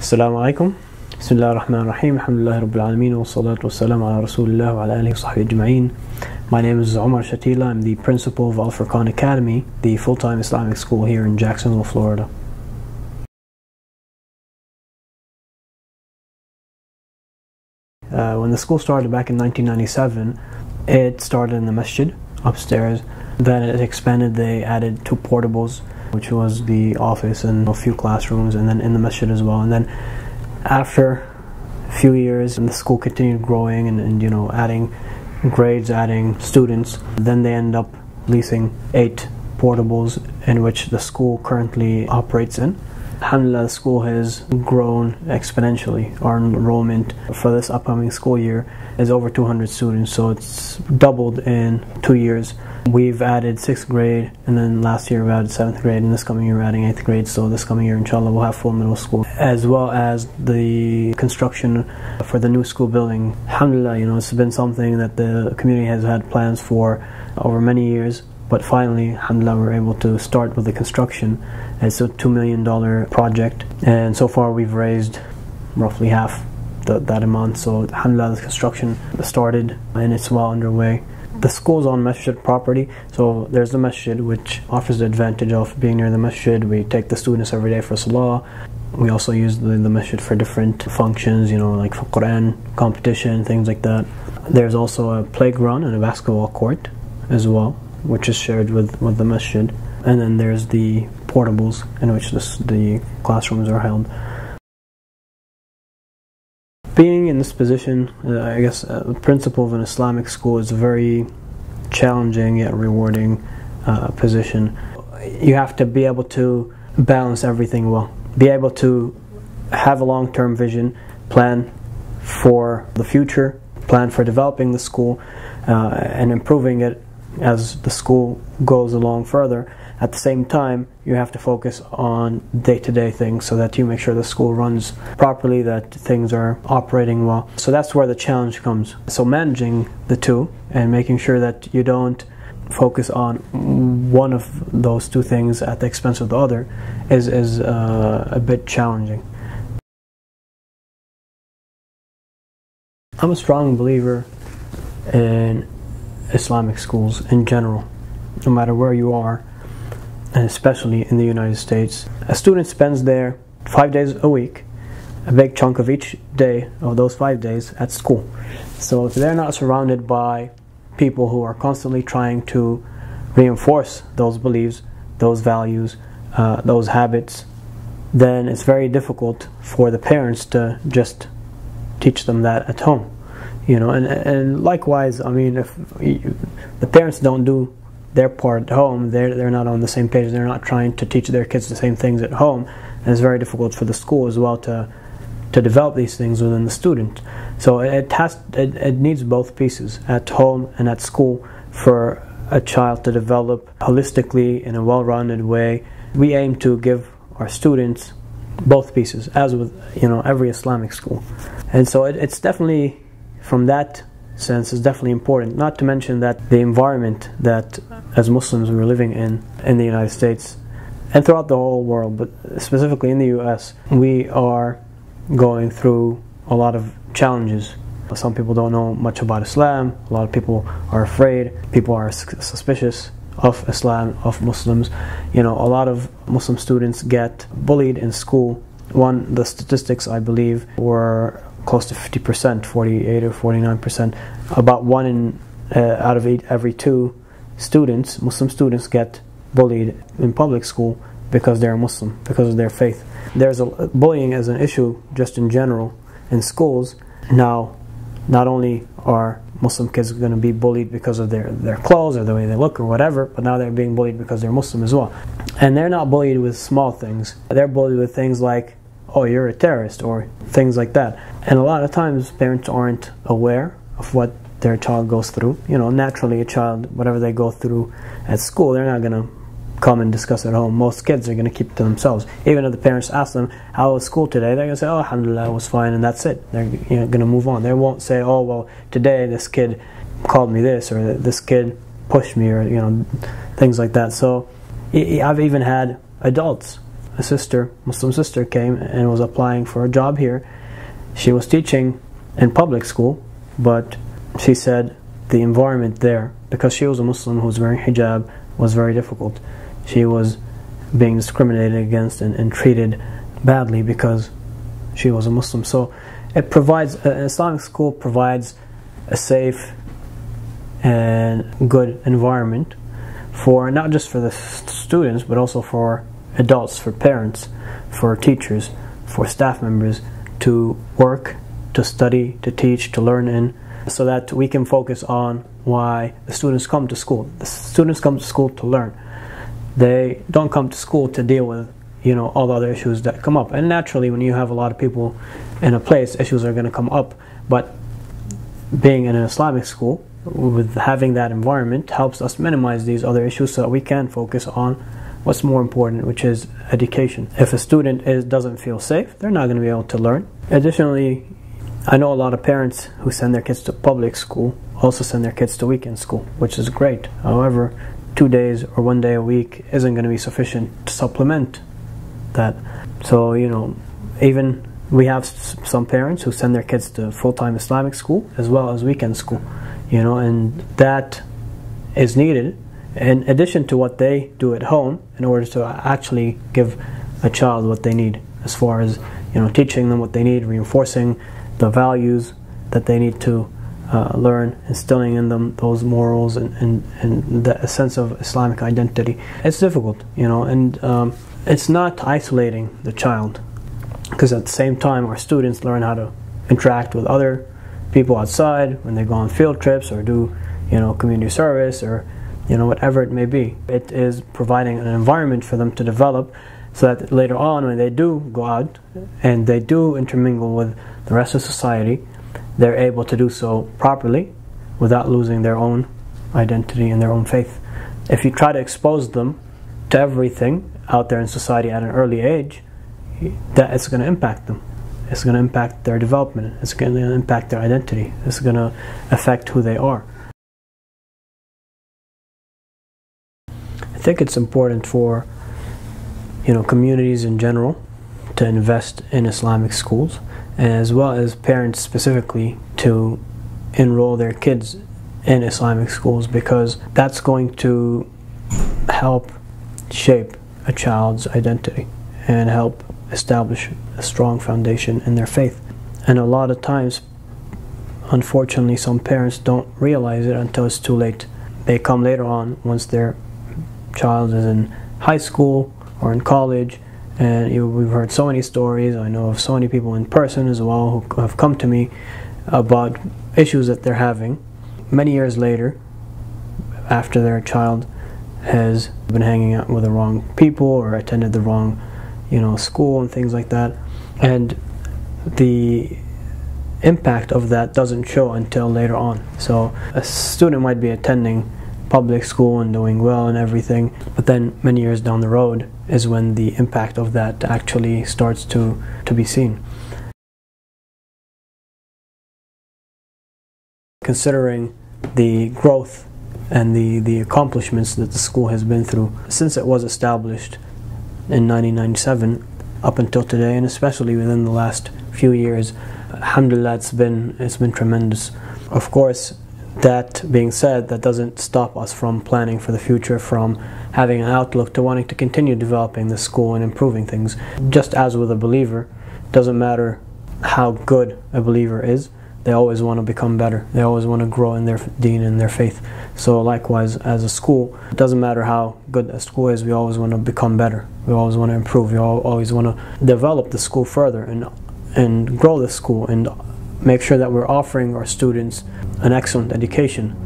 Assalamu alaikum. Bismillah ar-Rahman ar-Rahim. Alhamdulillah Rabbil Alameen. Wa salatu wa salam ala Rasulullah wa ala alihi wa sahbihi ajma'een. My name is Umar Shatila. I'm the principal of Al-Furqan Academy, the full-time Islamic school here in Jacksonville, Florida. When the school started back in 1997, it started in the masjid upstairs. Then it expanded. They added 2 portables, which was the office and a few classrooms, and then in the masjid as well. And then after a few years, and the school continued growing and adding grades, adding students. Then they end up leasing 8 portables in which the school currently operates in. Alhamdulillah, the school has grown exponentially. Our enrollment for this upcoming school year is over 200 students, so it's doubled in 2 years. We've added 6th grade, and then last year we added 7th grade, and this coming year we're adding 8th grade. So this coming year, inshallah, we'll have full middle school, as well as the construction for the new school building. Alhamdulillah, it's been something that the community has had plans for over many years. But finally, alhamdulillah, we're able to start with the construction. It's a $2 million project, and so far we've raised roughly half that amount. So alhamdulillah, the construction started and it's well underway. The school's on masjid property, so there's the masjid, which offers the advantage of being near the masjid. We take the students every day for salah. We also use the masjid for different functions, like for Quran competition, things like that. There's also a playground and a basketball court as well, which is shared with the masjid. And then there's the portables in which the classrooms are held. Being in this position, I guess the principal of an Islamic school is a very challenging yet rewarding position. You have to be able to balance everything well, be able to have a long-term vision, plan for the future, plan for developing the school and improving it as the school goes along further. At the same time, you have to focus on day-to-day things so that you make sure the school runs properly, that things are operating well. So that's where the challenge comes. So managing the two and making sure that you don't focus on one of those 2 things at the expense of the other is a bit challenging. I'm a strong believer in Islamic schools in general, no matter where you are, and especially in the United States. A student spends there 5 days a week, a big chunk of each day of those 5 days at school. So if they're not surrounded by people who are constantly trying to reinforce those beliefs, those values, those habits, then it's very difficult for the parents to just teach them that at home. And likewise, if the parents don't do their part at home, they're not on the same page, they're not trying to teach their kids the same things at home, and it's very difficult for the school as well to develop these things within the student. So it needs both pieces, at home and at school, for a child to develop holistically in a well-rounded way. We aim to give our students both pieces, as with every Islamic school. And so it's definitely, from that sense, is definitely important. Not to mention that the environment that as Muslims we're living in the United States and throughout the whole world, but specifically in the US, we are going through a lot of challenges. Some people don't know much about Islam. A lot of people are afraid. People are suspicious of Islam, of Muslims. A lot of Muslim students get bullied in school. The statistics, I believe, were close to 50%, 48 or 49%. About 1 out of every 2 students, Muslim students, get bullied in public school because they're Muslim, because of their faith. There's bullying as an issue just in general in schools. Now, not only are Muslim kids going to be bullied because of their clothes or the way they look or whatever, but now they're being bullied because they're Muslim as well. And they're not bullied with small things. They're bullied with things like, oh, you're a terrorist, or things like that. And a lot of times parents aren't aware of what their child goes through. Naturally a child, whatever they go through at school, they're not going to come and discuss at home. Most kids are going to keep it to themselves. Even if the parents ask them, how was school today? They're going to say, oh, alhamdulillah, it was fine, and that's it. They're going to move on. They won't say, oh, well, today this kid called me this, or this kid pushed me, or things like that. So I've even had adults Muslim sister came and was applying for a job here. She was teaching in public school, but she said the environment there, because she was a Muslim who was wearing hijab, was very difficult. She was being discriminated against and treated badly because she was a Muslim. So it provides, an Islamic school provides a safe and good environment for not just for the students, but also for adults, for parents, for teachers, for staff members to work, to study, to teach, to learn in, so that we can focus on why the students come to school. The students come to school to learn. They don't come to school to deal with, all the other issues that come up. And naturally, when you have a lot of people in a place, issues are going to come up. But being in an Islamic school, with having that environment, helps us minimize these other issues so that we can focus on what's more important, which is education. If a student doesn't feel safe, they're not going to be able to learn. Additionally, I know a lot of parents who send their kids to public school also send their kids to weekend school, which is great. However, 2 days or 1 day a week isn't going to be sufficient to supplement that. So, even we have some parents who send their kids to full-time Islamic school as well as weekend school, and that is needed in addition to what they do at home in order to actually give a child what they need, as far as teaching them what they need, reinforcing the values that they need to learn, instilling in them those morals and a sense of Islamic identity. It's difficult, and it's not isolating the child, because at the same time our students learn how to interact with other people outside when they go on field trips or do community service or whatever it may be. It is providing an environment for them to develop, so that later on when they do go out and they do intermingle with the rest of society, they're able to do so properly without losing their own identity and their own faith. If you try to expose them to everything out there in society at an early age, that it's going to impact them. It's going to impact their development. It's going to impact their identity. It's going to affect who they are. I think it's important for communities in general to invest in Islamic schools, as well as parents specifically to enroll their kids in Islamic schools, because that's going to help shape a child's identity and help establish a strong foundation in their faith. And a lot of times, unfortunately, some parents don't realize it until it's too late. They come later on, once their child is in high school or in college, and we've heard so many stories. I know of so many people in person as well who have come to me about issues that they're having many years later, after their child has been hanging out with the wrong people or attended the wrong school and things like that, and the impact of that doesn't show until later on. So a student might be attending public school and doing well and everything, but then many years down the road is when the impact of that actually starts to be seen. Considering the growth and the accomplishments that the school has been through since it was established in 1997 up until today, and especially within the last few years, alhamdulillah, it's been tremendous. Of course, that being said, that doesn't stop us from planning for the future, from having an outlook to wanting to continue developing the school and improving things. Just as with a believer, it doesn't matter how good a believer is, they always want to become better. They always want to grow in their deen and their faith. So likewise, as a school, it doesn't matter how good a school is, we always want to become better. We always want to improve. We always want to develop the school further and grow the school and make sure that we're offering our students an excellent education